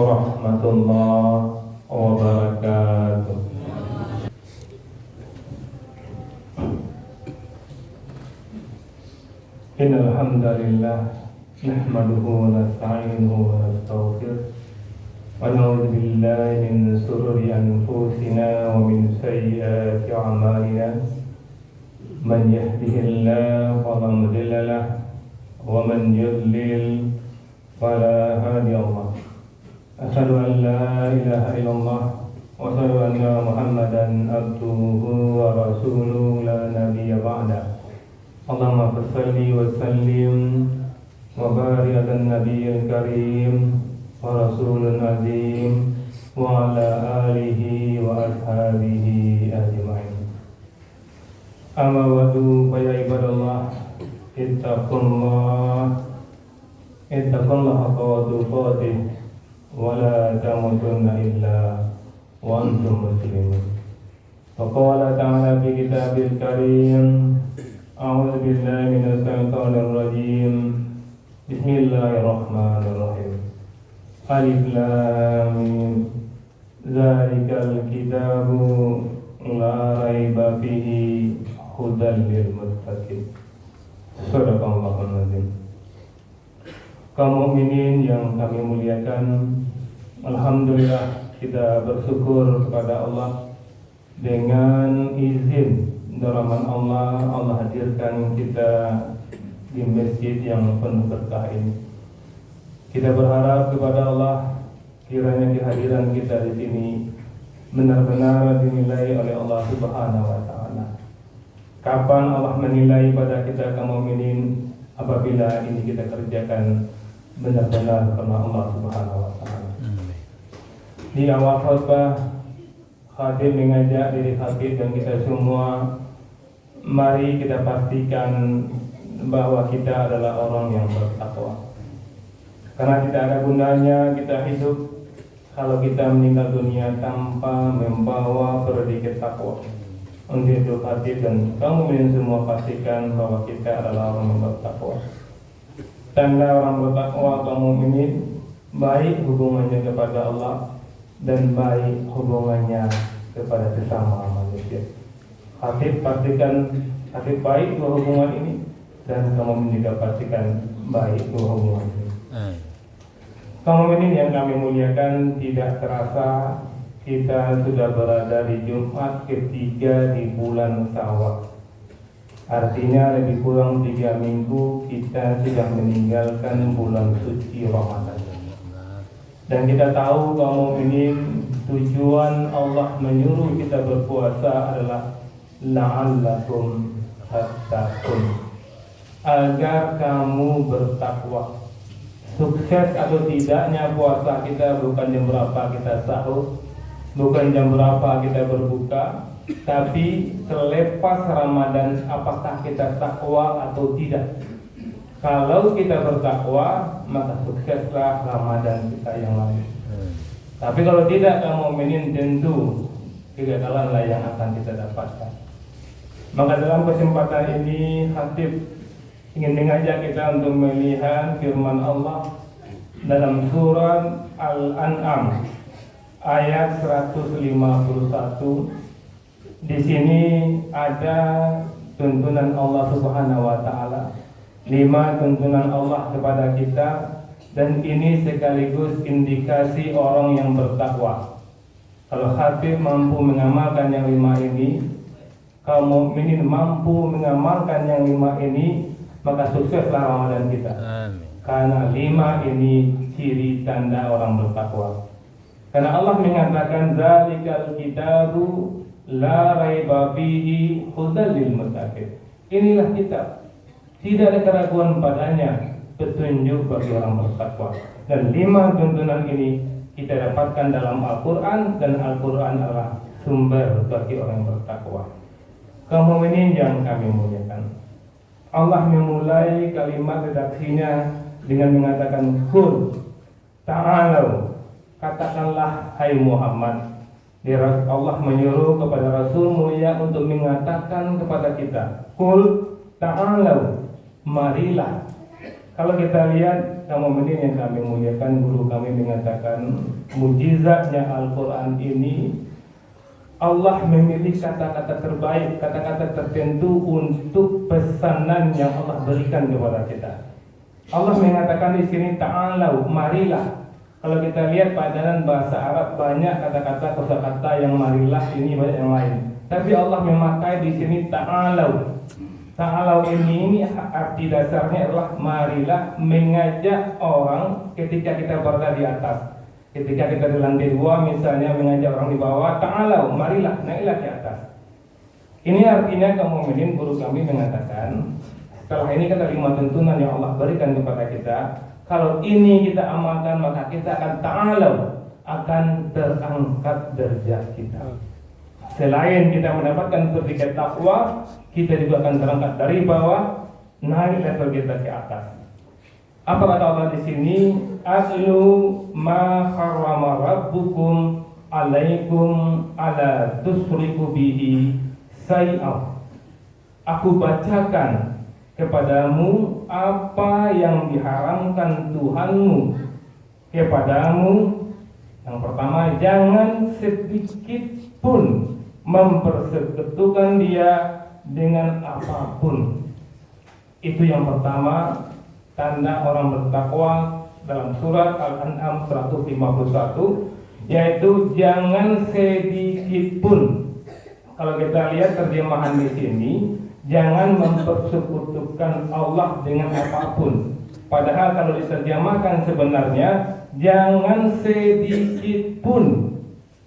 warahmatullahi wabarakatuh. Innal hamdalillah nahmaduhu wa nasta'inuhu wa nastaghfiruh wa na'udzu billahi min shururi anfusina wa min sayyiati a'malina. Man yahdihillahu fala mudilla lahu wa man yudlil fala hadiya lahu. Asyhadu an la ilaha illallah wa asyhadu anna Muhammadan abduhu wa rasuluhu la nabiyya ba'da. Allahumma salli wa sallim wa barik ala nabiyyil karim wa rasulun azim wa ala alihi wa ashabihi ajma'in. Amma ba'du, fa ya ibadallah, ittaqullaha haqqa tuqatih wa la tamutunna illa wa antum muslimun. Wa qala ta'ala fi kitabil karim, a'udzu billahi minasy syaithanir rajim. Bismillahirrahmanirrahim. Alif lam mim. Zalikal kitabu la raiba fihi hudan lil muttaqin. Shadaqallahul azim. Kaum mukminin yang kami muliakan, alhamdulillah kita bersyukur kepada Allah dengan izin rahmat Allah hadirkan kita di masjid yang penuh berkah ini. Kita berharap kepada Allah kiranya kehadiran kita di sini benar-benar dinilai oleh Allah Subhanahu wa taala. Kapan Allah menilai pada kita kaum mukminin? Apabila ini kita kerjakan benar-benar karena Allah Subhanahu wa taala. Di awal khutbah, khatib mengajak diri khatib dan kita semua, mari kita pastikan bahwa kita adalah orang yang bertakwa. Karena tidak ada gunanya kita hidup kalau kita meninggal dunia tanpa membawa predikat takwa. Untuk itu khatib dan kaum mukminin semua pastikan bahwa kita adalah orang yang bertakwa. Tanda orang bertakwa kaum mukminin, baik hubungannya kepada Allah dan baik hubungannya kepada sesama manusia. Khatib pastikan khatib baik dua hubungan ini, dan kamu juga pastikan baik dua hubungan ini. Kaum mukminin yang kami muliakan, tidak terasa kita sudah berada di Jumat ketiga di bulan Syawal. Artinya lebih kurang 3 minggu kita sudah meninggalkan bulan suci Ramadan. Dan kita tahu kaum mukminin, tujuan Allah menyuruh kita berpuasa adalah la'allakum tattaqun, agar kamu bertakwa. Sukses atau tidaknya puasa kita bukan jam berapa kita sahur, bukan jam berapa kita berbuka, tapi selepas Ramadan apakah kita takwa atau tidak. Kalau kita bertakwa, maka sukseslah Ramadan kita yang lain. Tapi kalau tidak, kaum mukminin tentu kegagalanlah yang akan kita dapatkan. Maka dalam kesempatan ini, khatib ingin mengajak kita untuk melihat firman Allah dalam surat Al-An'am ayat 151. Di sini ada tuntunan Allah Subhanahu wa taala, 5 tuntunan Allah kepada kita, dan ini sekaligus indikasi orang yang bertakwa. Kalau khatib mampu mengamalkan yang 5 ini, kaum mukminin mampu mengamalkan yang 5 ini, maka sukseslah Ramadan kita. Amin. Karena 5 ini ciri tanda orang bertakwa. Karena Allah mengatakan zalikal kitabu la raiba fihi hudan lil muttaqin. Inilah kitab, tidak ada keraguan padanya, petunjuk bagi orang bertakwa. Dan 5 tuntunan ini kita dapatkan dalam Al-Quran, dan Al-Quran adalah sumber bagi orang bertakwa. Kaum mukminin yang kami muliakan, Allah memulai kalimat redaksinya dengan mengatakan qul ta'alu, katakanlah hai Muhammad. Allah menyuruh kepada Rasul mulia untuk mengatakan kepada kita, qul ta'alu, marilah, Kalau kita lihat kaum mukminin yang kami muliakan, guru kami mengatakan mujizatnya Al-Quran ini, Allah memilih kata-kata terbaik, kata-kata tertentu untuk pesanan yang Allah berikan kepada kita. Allah mengatakan di sini ta'alau, marilah. Kalau kita lihat padanan bahasa Arab banyak kata-kata kosakata yang marilah, ini banyak yang lain. Tapi Allah memakai di sini ta'alau. Ta'alau ini arti dasarnya adalah marilah, mengajak orang ketika kita berada di atas. Ketika kita di lantai 2 misalnya mengajak orang di bawah, ta'alau, marilah, naiklah ke atas. Ini artinya kaum mukminin, guru kami mengatakan, setelah ini kata 5 tuntunan yang Allah berikan kepada kita, kalau ini kita amalkan maka kita akan ta'alau, akan terangkat derajat kita. Selain kita mendapatkan predikat takwa, kita juga akan terangkat dari bawah, naik level kita ke atas. Apa kata Allah di sini? Aslu ma harrama rabbukum alaikum ala tusriku bihi say'a. Aku bacakan kepadamu apa yang diharamkan Tuhanmu kepadamu. Yang pertama, jangan sedikit pun mempersekutukan Dia dengan apapun. Itu yang pertama, tanda orang bertakwa dalam surat Al-An'am 151, yaitu jangan sedikit pun. Kalau kita lihat terjemahan di sini, jangan mempersekutukan Allah dengan apapun. Padahal kalau diterjemahkan sebenarnya, jangan sedikit pun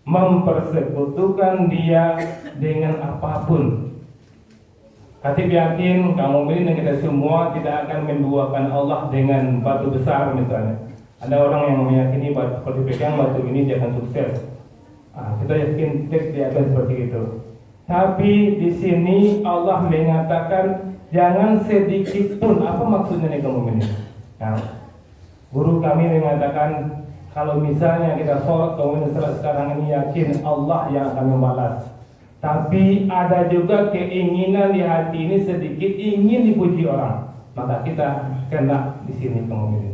mempersekutukan Dia dengan apapun. Hatib yakin kaum mukminin dan kita semua tidak akan menduakan Allah dengan batu besar misalnya. Ada orang yang meyakini kalau dipegang batu ini dia akan sukses. Kita yakin dia akan seperti itu. Tapi di sini Allah mengatakan jangan sedikit pun. Apa maksudnya nih kaum mukminin? Nah, guru kami mengatakan kalau misalnya kita sholat, kaum mukminin sekarang ini yakin Allah yang akan membalas. Tapi ada juga keinginan di hati ini sedikit ingin dipuji orang, maka kita kena di sini kaum mukminin.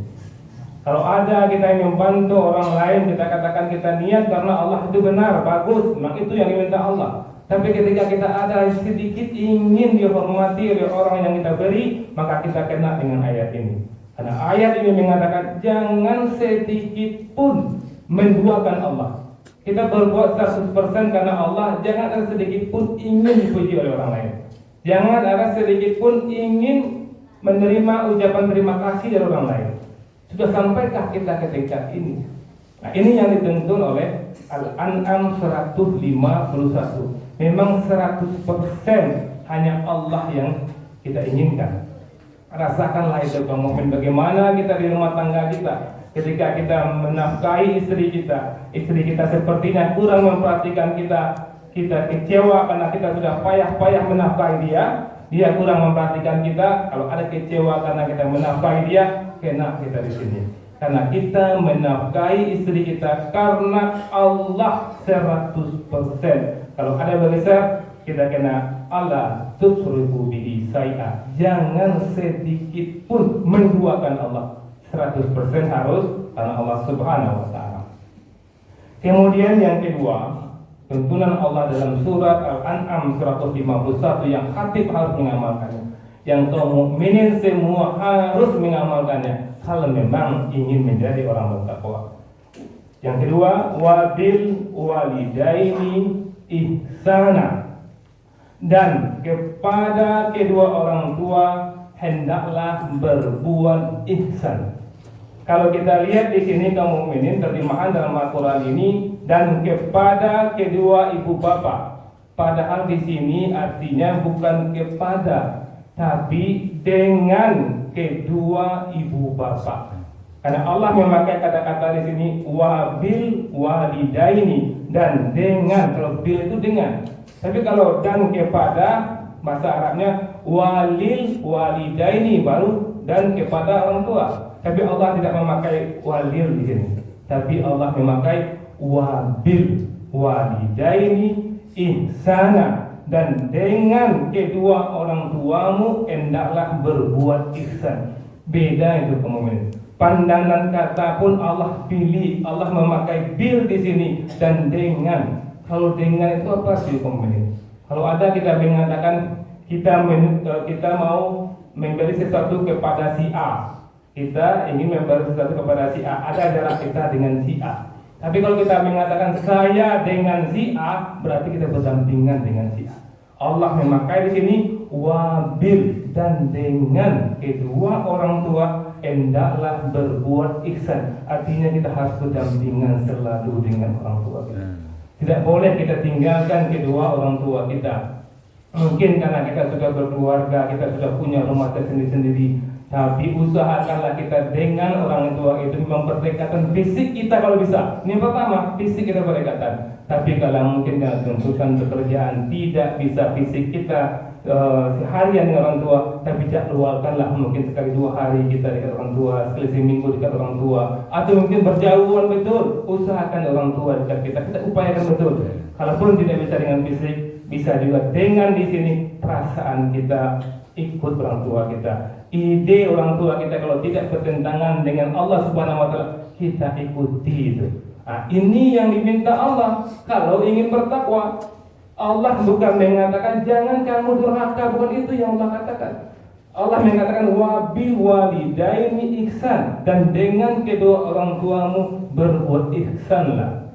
Kalau ada kita yang membantu orang lain, kita katakan kita niat karena Allah itu benar, bagus, memang itu yang diminta Allah. Tapi ketika kita ada sedikit ingin dihormati oleh orang yang kita beri, maka kita kena dengan ayat ini. Karena ayat ini mengatakan jangan sedikit pun menduakan Allah. Kita berbuat 100% karena Allah, jangan ada sedikit pun ingin dipuji oleh orang lain. Jangan ada sedikit pun ingin menerima ucapan terima kasih dari orang lain. Sudah sampaikah kita ke tingkat ini? Nah, ini yang dituntun oleh Al-An'am 151. Memang 100% hanya Allah yang kita inginkan. Rasakanlah itu kaum mukmin, bagaimana kita di rumah tangga kita. Ketika kita menafkahi istri kita sepertinya kurang memperhatikan kita kecewa karena kita sudah payah-payah menafkahi dia kurang memperhatikan kita. Kalau ada kecewa karena kita menafkahi dia, kena kita di sini. Karena kita menafkahi istri kita karena Allah 100%. Kalau ada bergeser, kita kena Allah tusriku bihi say'a. Jangan sedikit pun menduakan Allah. 100% harus karena Allah Subhanahu wa ta'ala. Kemudian yang kedua, tuntunan Allah dalam surat Al-An'am 151 yang khatib harus mengamalkannya, yang kaum mukminin semua harus mengamalkannya kalau memang ingin menjadi orang bertakwa. Yang kedua, wabil walidaini ihsana, dan kepada kedua orang tua hendaklah berbuat ihsan. Kalau kita lihat di sini kaum mukminin, terjemahan dalam Al-Quran ini, dan kepada kedua ibu bapak. Padahal di sini artinya bukan kepada, tapi dengan kedua ibu bapak. Karena Allah memakai kata-kata di sini wabil walidaini, dan dengan. Kalau bil itu dengan. Tapi kalau dan kepada, bahasa Arabnya walil walidaini, baru dan kepada orang tua. Tapi Allah tidak memakai walil di sini. Tapi Allah memakai wabil walidaini ihsana, dan dengan kedua orang tuamu hendaklah berbuat ihsan. Beda itu kaum mukminin. Pandangan kata pun Allah pilih, Allah memakai bil di sini dan dengan. Kalau dengan itu apa sih kaum mukminin? Kalau ada kita mengatakan kita mau memberi sesuatu kepada si A, kita ingin memberi sesuatu kepada si A, ada jarak kita dengan si A. Tapi kalau kita mengatakan saya dengan si A, berarti kita berdampingan dengan si A. Allah memakai di sini wabil dan dengan kedua orang tua hendaklah berbuat ihsan. Artinya kita harus berdampingan selalu dengan orang tua kita. Tidak boleh kita tinggalkan kedua orang tua kita. Mungkin karena kita sudah berkeluarga, kita sudah punya rumah tersendiri-sendiri, tapi usahakanlah kita dengan orang tua itu mempertekatkan fisik kita kalau bisa. Ini pertama, fisik kita berdekatan. Tapi kalau mungkin dengan tuntutan pekerjaan tidak bisa fisik kita seharian dengan orang tua, tapi jadwalkanlah mungkin sekali 2 hari kita dekat orang tua, sekali seminggu dekat orang tua, atau mungkin berjauhan betul. Usahakan orang tua dekat kita upayakan betul. Kalaupun tidak bisa dengan fisik, bisa juga dengan di sini perasaan kita ikut orang tua kita. Ide orang tua kita kalau tidak bertentangan dengan Allah Subhanahu wa taala, kita ikuti itu. Nah, ini yang diminta Allah. Kalau ingin bertakwa, Allah bukan mengatakan jangan kamu durhaka, bukan itu yang Allah katakan. Allah mengatakan wabil walidaini ihsan, dan dengan kedua orang tuamu berbuat ihsanlah.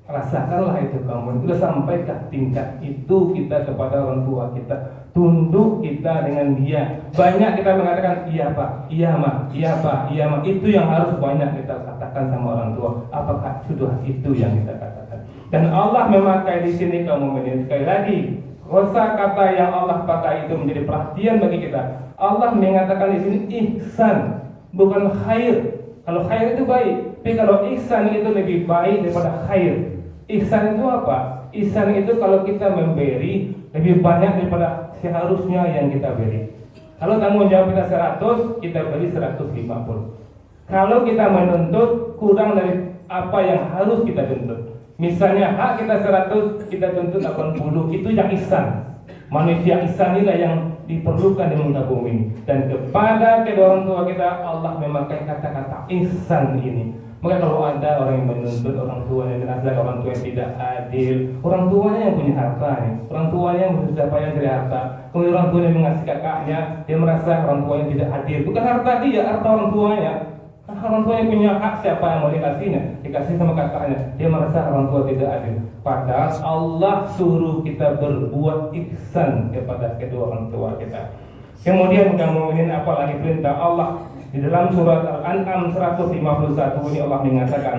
Rasakanlah itu kamu. Sudah sampaikah tingkat itu kita kepada orang tua kita? Tunduk kita dengan dia. Banyak kita mengatakan iya pak, iya mak, iya pak, iya mak. Itu yang harus banyak kita katakan sama orang tua. Apakah sudah itu yang kita katakan? Dan Allah memakai di sini kaum mukminin, sekali lagi kosa kata yang Allah pakai itu menjadi perhatian bagi kita. Allah mengatakan di sini ihsan, bukan khair. Kalau khair itu baik, tapi kalau ihsan itu lebih baik daripada khair. Ihsan itu apa? Ihsan itu kalau kita memberi lebih banyak daripada seharusnya yang kita beri. Kalau tanggung jawab kita 100, kita beri 150. Kalau kita menuntut kurang dari apa yang harus kita tuntut, misalnya hak kita 100, kita tuntut 80, itu yang ihsan. Manusia ihsan inilah yang diperlukan di muka bumi. Dan kepada kedua orang tua kita, Allah memakai kata-kata ihsan ini. Maka kalau ada orang yang menuntut orang tuanya dan ada orang tua yang tidak adil, orang tuanya yang punya harta nih, orang tuanya yang berusaha payah dari harta, kemudian orang tuanya mengasihi kakaknya, dia merasa orang tuanya tidak adil. Bukan harta dia, harta orang tuanya. Orang tuanya punya hak, siapa yang mau dikasihnya? Dikasih sama kakaknya, dia merasa orang tua tidak adil. Padahal Allah suruh kita berbuat ihsan kepada kedua orang tua kita. Kemudian kamu ini apalagi perintah Allah di dalam surat Al-An'am 151 ini Allah mengatakan,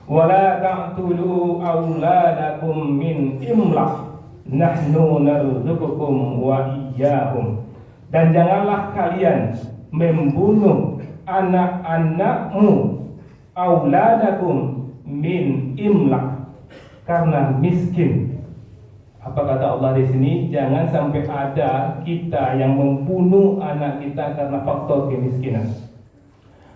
wala ta'tulu auladakum min imlaq nahnu narzuqukum wa iyyahum. Dan janganlah kalian membunuh anak-anakmu, auladakum min imlaq, karena miskin. Apa kata Allah di sini? Jangan sampai ada kita yang membunuh anak kita karena faktor kemiskinan.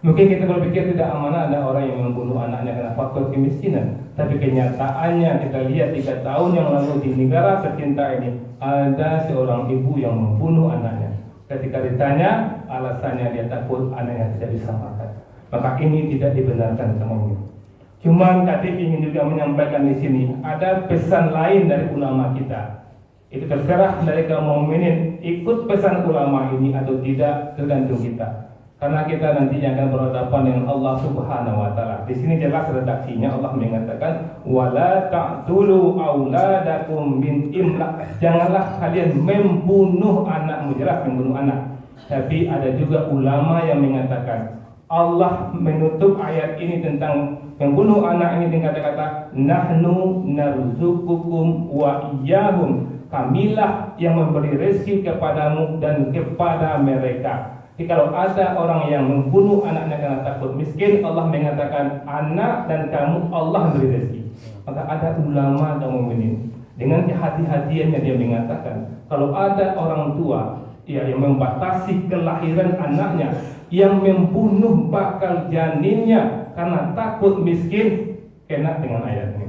Mungkin kita berpikir tidak amanah ada orang yang membunuh anaknya karena faktor kemiskinan. Tapi kenyataannya kita lihat 3 tahun yang lalu di negara tercinta ini ada seorang ibu yang membunuh anaknya. Ketika ditanya, alasannya dia takut anaknya tidak bisa makan. Maka ini tidak dibenarkan semuanya. Cuman Katib ingin juga menyampaikan di sini ada pesan lain dari ulama kita. Itu terserah dari kaum mukminin ikut pesan ulama ini atau tidak, tergantung kita. Karena kita nantinya akan berhadapan dengan Allah Subhanahu wa taala. Di sini jelas redaksinya Allah mengatakan wala ta'tulu auladakum min imlaq. Janganlah kalian membunuh anakmu, jelas membunuh anak. Tapi ada juga ulama yang mengatakan Allah menutup ayat ini tentang membunuh anak ini dengan kata-kata nahnu narzuqukum wa iyyahum. Kamilah yang memberi rezeki kepadamu dan kepada mereka. Jadi kalau ada orang yang membunuh anaknya karena takut miskin, Allah mengatakan anak dan kamu Allah memberi rezeki. Maka ada ulama kaum mukminin dengan kehati-hatiannya dia mengatakan kalau ada orang tua yang membatasi kelahiran anaknya, yang membunuh bakal janinnya karena takut miskin, kena dengan ayat ini.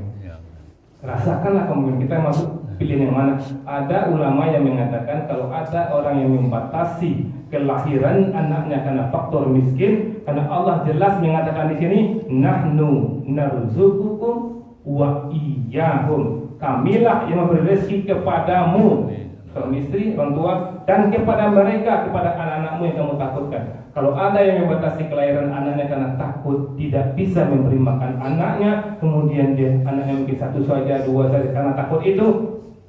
Rasakanlah kemudian kita masuk Pilih yang mana? Ada ulama yang mengatakan kalau ada orang yang membatasi kelahiran anaknya karena faktor miskin, karena Allah jelas mengatakan di sini, nahnu narzuqukum wa iyyahum. Kamilah yang memberi rezeki kepadamu, suami istri, orang tua, dan kepada mereka, kepada anak-anakmu yang kamu takutkan. Kalau ada yang membatasi kelahiran anaknya karena takut tidak bisa memberi makan anaknya, kemudian dia anaknya mungkin satu saja, dua saja karena takut, itu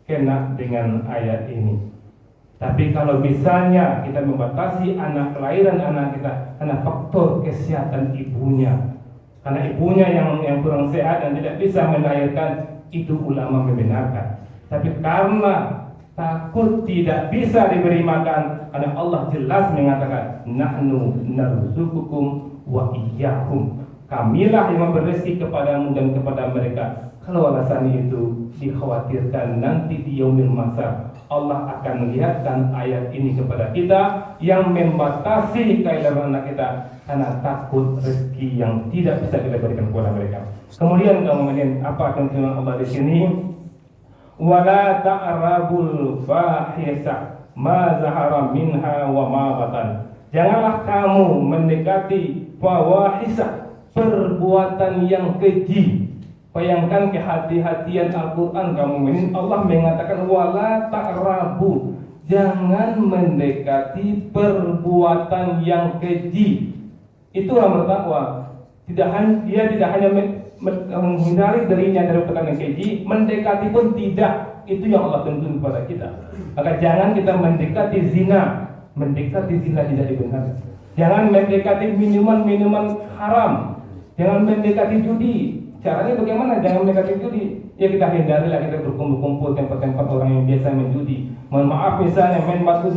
kena dengan ayat ini. Tapi kalau misalnya kita membatasi anak kelahiran anak kita karena faktor kesehatan ibunya, karena ibunya yang kurang sehat dan tidak bisa melahirkan, itu ulama membenarkan. Tapi karena takut tidak bisa diberi makan, karena Allah jelas mengatakan nahnu narzuqukum wa iyyahum, kamilah yang memberi rezeki kepadamu dan kepada mereka. Kalau alasan itu dikhawatirkan nanti di yaumil mahsyar Allah akan melihatkan ayat ini kepada kita yang membatasi kelahiran anak kita karena takut rezeki yang tidak bisa kita berikan kepada mereka. Kemudian kemudian apa firman Allah di sini? Wala ta'rabul fahisha ma zahara minha wa ma batan. Janganlah kamu mendekati fawahisha, perbuatan yang keji. Bayangkan kehati-hatian Al-Quran kamu ini. Allah mengatakan wala ta'rabu, jangan mendekati perbuatan yang keji. Itulah bertakwa. Dia tidak hanya menghindari darinya dari perbuatan yang keji, mendekati pun tidak. Itu yang Allah tuntut kepada kita. Maka jangan kita mendekati zina. Mendekati zina tidak dibenarkan. Jangan mendekati minuman-minuman haram. Jangan mendekati judi. Caranya bagaimana? Jangan mendekati judi. Ya kita hindarilah kita berkumpul-kumpul tempat-tempat orang yang biasa main judi. Mohon maaf misalnya main batu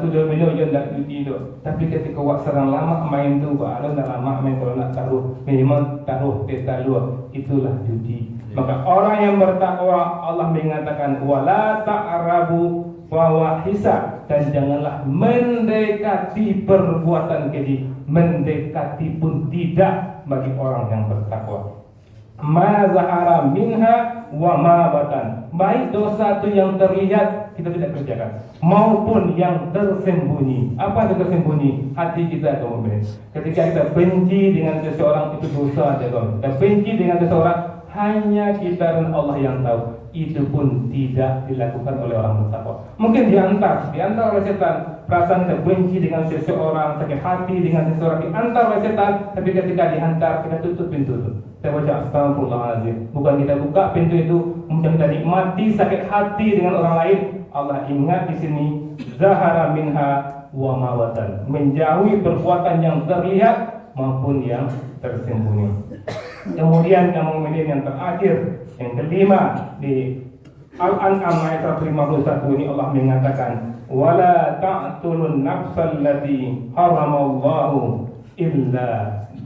domino je ndak judi itu. Tapi ketika waksaran lama main tu, kalau nak lama main, kalau nak taruh minimal taruh peta luar, itulah judi. Maka orang yang bertakwa Allah mengatakan wala ta'rabu fawahisha, dan janganlah mendekati perbuatan keji. Mendekati pun tidak bagi orang yang bertakwa. Ma zahara minha wa ma batan, baik dosa itu yang terlihat kita tidak kerjakan maupun yang tersembunyi. Apa itu tersembunyi? Hati kita kemudian. Ketika kita benci dengan seseorang, itu dosa dalam. Kita benci dengan seseorang, hanya kita dan Allah yang tahu. Itu pun tidak dilakukan oleh orang bertakwa. Mungkin diantar oleh setan. Perasaan kita benci dengan seseorang, sakit hati dengan seseorang, diantar oleh setan. Tapi ketika dihantar, kita tutup pintu itu. Kita baca astagfirullahaladzim. Bukan kita buka pintu itu, kemudian kita nikmati sakit hati dengan orang lain. Allah ingat di sini zahara minha wa mawatan, menjauhi perbuatan yang terlihat maupun yang tersembunyi. Kemudian yang terakhir, yang kelima di Al-An'am ayat 151 ini Allah mengatakan wala ta'tulun nafsal lati haramallahu illa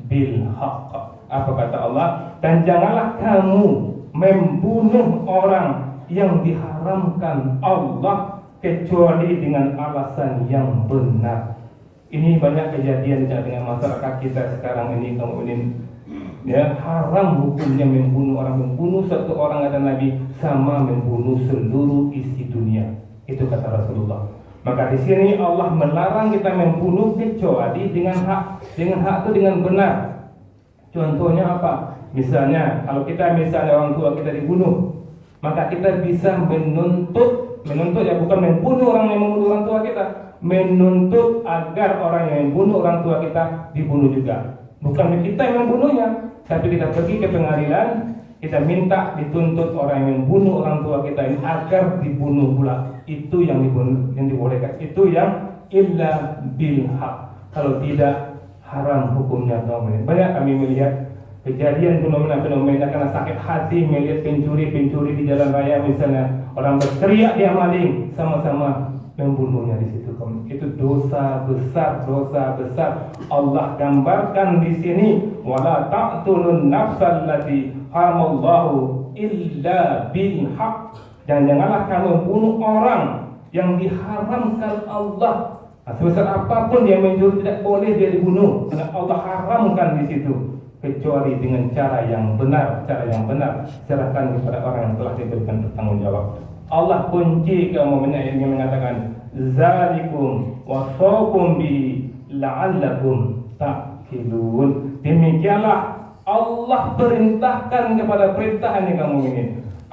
bil haqq. Apa kata Allah? Dan janganlah kamu membunuh orang yang diharamkan Allah kecuali dengan alasan yang benar. Ini banyak kejadian dengan masyarakat kita sekarang ini, kemudian ya, haram hukumnya membunuh orang. Membunuh satu orang kata Nabi sama membunuh seluruh isi dunia. Itu kata Rasulullah. Maka di sini Allah melarang kita membunuh kecuali dengan hak. Dengan hak itu dengan benar. Contohnya apa? Misalnya kalau misalnya orang tua kita dibunuh, maka kita bisa menuntut ya, bukan membunuh orang yang membunuh orang tua kita, menuntut agar orang yang membunuh orang tua kita dibunuh juga. Bukan kita yang membunuhnya, tapi kita pergi ke pengadilan, kita minta dituntut orang yang membunuh orang tua kita ini agar dibunuh pula. Itu yang dibolehkan. Itu yang illa bil haq. Kalau tidak, haram hukumnya. Banyak kami melihat kejadian fenomena karena sakit hati melihat pencuri di jalan raya, misalnya orang berteriak dia maling, sama-sama membunuhnya di situ. Itu dosa besar. Allah gambarkan di sini wala taqtulun nafsal lati haramallahu illa bil haqq, dan janganlah kamu membunuh orang yang diharamkan Allah. Sebesar apapun dia mencuri tidak boleh dia dibunuh, karena Allah haramkan di situ. kecuali dengan cara yang benar. Serahkan kepada orang yang telah diberikan bertanggung jawab. Allah kunci kemu'minin yang mengatakan zalikum wasaqum bi la'allakum ta'qilun. Demikianlah Allah perintahkan kepada perintah ini kamu ini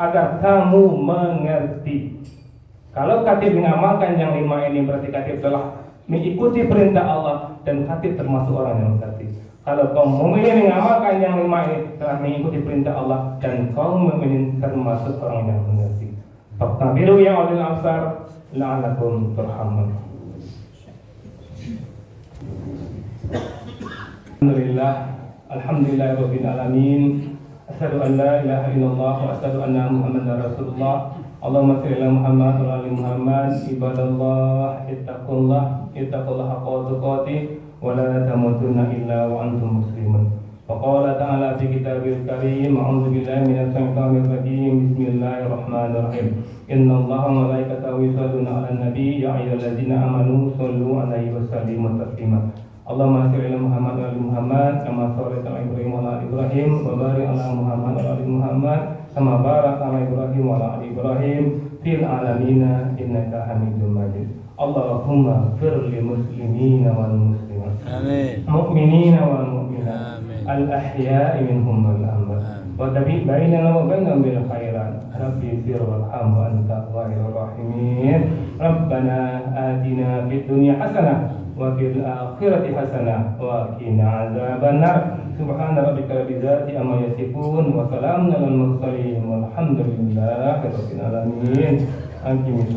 agar kamu mengerti. Kalau khatib mengamalkan yang 5 ini berarti khatib telah mengikuti perintah Allah dan khatib termasuk orang yang mengerti. Kalau kaum mukminin mengamalkan yang 5 ini telah mengikuti perintah Allah dan kaum mukminin termasuk orang yang mengerti. Faqtabiru ya ulil absar la'allakum turhamun. Alhamdulillahirabbil alamin. Asyhadu an la ilaha illallah wa asyhadu anna Muhammadar Rasulullah. Allahumma shalli ala Muhammad wa ala ali Muhammad. Ibadallah ittaqullaha haqqa tuqatih wa la tamutunna illa wa antum muslimun. Wa qala ta'ala fi kitabil karim, a'udzu billahi minasy syaithanir rajim. Bismillahirrahmanirrahim. Innallaha wa malaikatahu yusholluna 'alan nabi ya ayyuhalladzina amanu shollu 'alaihi wa sallimu taslima. Allahumma shalli ala Muhammad wa ali Muhammad kama shallaita ala Ibrahim wa ala ali Ibrahim wa barik ala Muhammad wa ali Muhammad kama barakta ala Ibrahim wa ala ali Ibrahim fil alamin innaka Hamidum Majid. Allahumma fir lil muslimina wal muslimat. Amin. Mu'minina wal mu'minat. Amin. Al ahya'i minhum wal amwat. Wa tabi bainana wa bainahum bil khairat. Rabbi fir warham wa anta khairur rahimin. Rabbana atina fid dunya hasanah wa fil akhirati hasanah wa qina adzabannar. Subhana rabbika rabbil izzati amma yasifun wa salamun alal mursalin walhamdulillahi rabbil alamin. Amin.